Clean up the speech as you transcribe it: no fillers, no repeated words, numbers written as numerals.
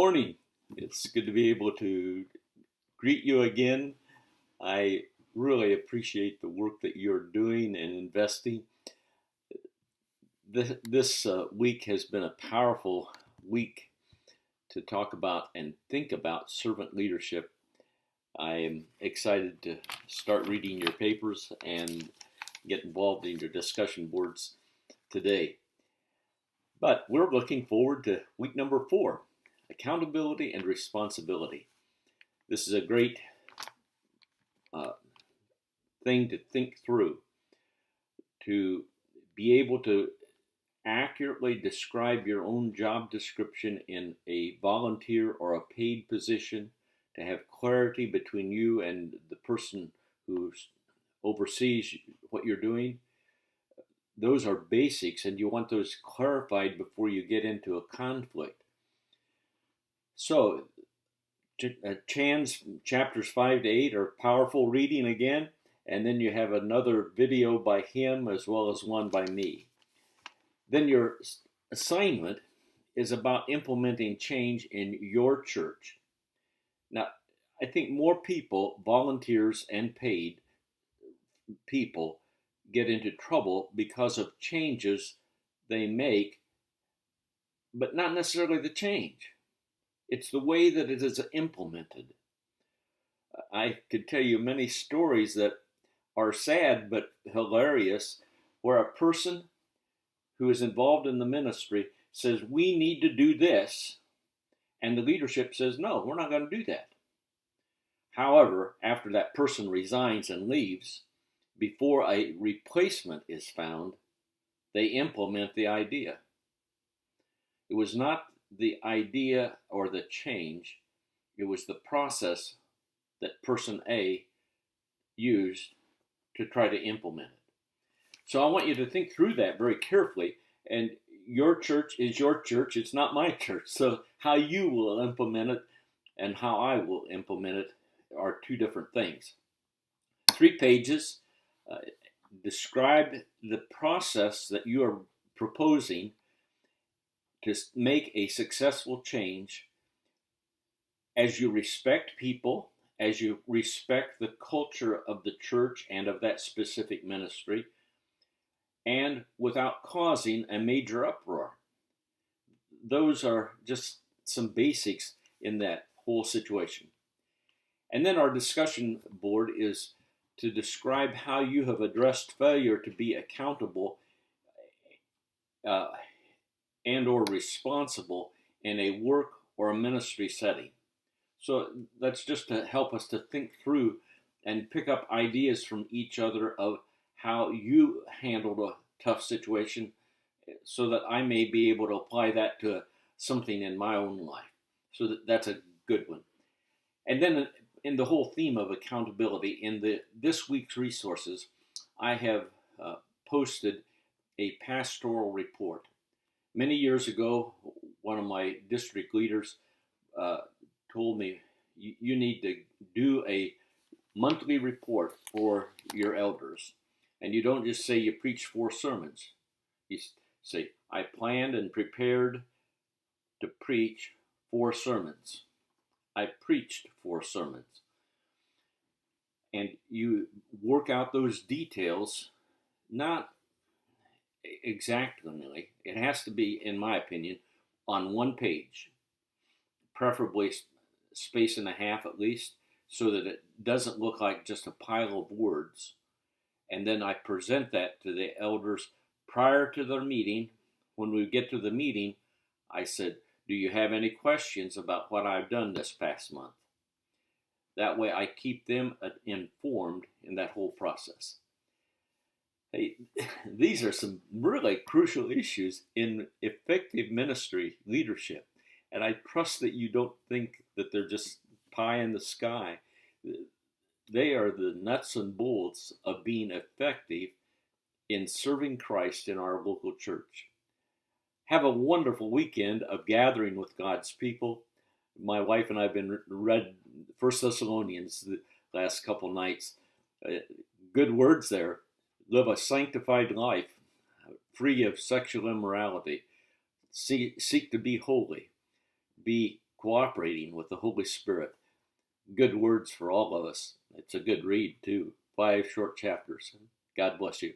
Morning. It's good to be able to greet you again. I really appreciate the work that you're doing and investing. This week has been a powerful week to talk about and think about servant leadership. I am excited to start reading your papers and get involved in your discussion boards today. But we're looking forward to week number 4, accountability and responsibility. This is a great uh, thing to think through, to be able to accurately describe your own job description in a volunteer or a paid position, to have clarity between you and the person who oversees what you're doing. Those are basics, and you want those clarified before you get into a conflict. So, Chan's chapters 5 to 8 are powerful reading again, and then you have another video by him as well as one by me. Then your assignment is about implementing change in your church. Now, I think more people, volunteers and paid people, get into trouble because of changes they make, but not necessarily the change. It's the way that it is implemented. I could tell you many stories that are sad but hilarious, where a person who is involved in the ministry says, "We need to do this," and the leadership says, "No, we're not going to do that." However, after that person resigns and leaves, before a replacement is found, they implement the idea. It was not the idea or the change, it was the process that person A used to try to implement it. So I want you to think through that very carefully. And your church is your church, it's not my church. So how you will implement it and how I will implement it are two different things. 3 pages describe the process that you are proposing to make a successful change as you respect people, as you respect the culture of the church and of that specific ministry, and without causing a major uproar. Those are just some basics in that whole situation. And then our discussion board is to describe how you have addressed failure to be accountable and or responsible in a work or a ministry setting. So that's just to help us to think through and pick up ideas from each other of how you handled a tough situation, so that I may be able to apply that to something in my own life. So that's a good one. And then in the whole theme of accountability, in this week's resources, I have posted a pastoral report. Many years ago, one of my district leaders told me, you need to do a monthly report for your elders. And you don't just say you preach 4 sermons. You say, I planned and prepared to preach 4 sermons. I preached 4 sermons. And you work out those details, not exactly. It has to be, in my opinion, on 1 page, preferably space and a half at least, so that it doesn't look like just a pile of words. And then I present that to the elders prior to their meeting. When we get to the meeting, I said, do you have any questions about what I've done this past month? That way I keep them informed in that whole process. Hey, these are some really crucial issues in effective ministry leadership. And I trust that you don't think that they're just pie in the sky. They are the nuts and bolts of being effective in serving Christ in our local church. Have a wonderful weekend of gathering with God's people. My wife and I have been read 1 Thessalonians the last couple nights. Good words there. Live a sanctified life, free of sexual immorality. Seek to be holy. Be cooperating with the Holy Spirit. Good words for all of us. It's a good read, too. 5 short chapters. God bless you.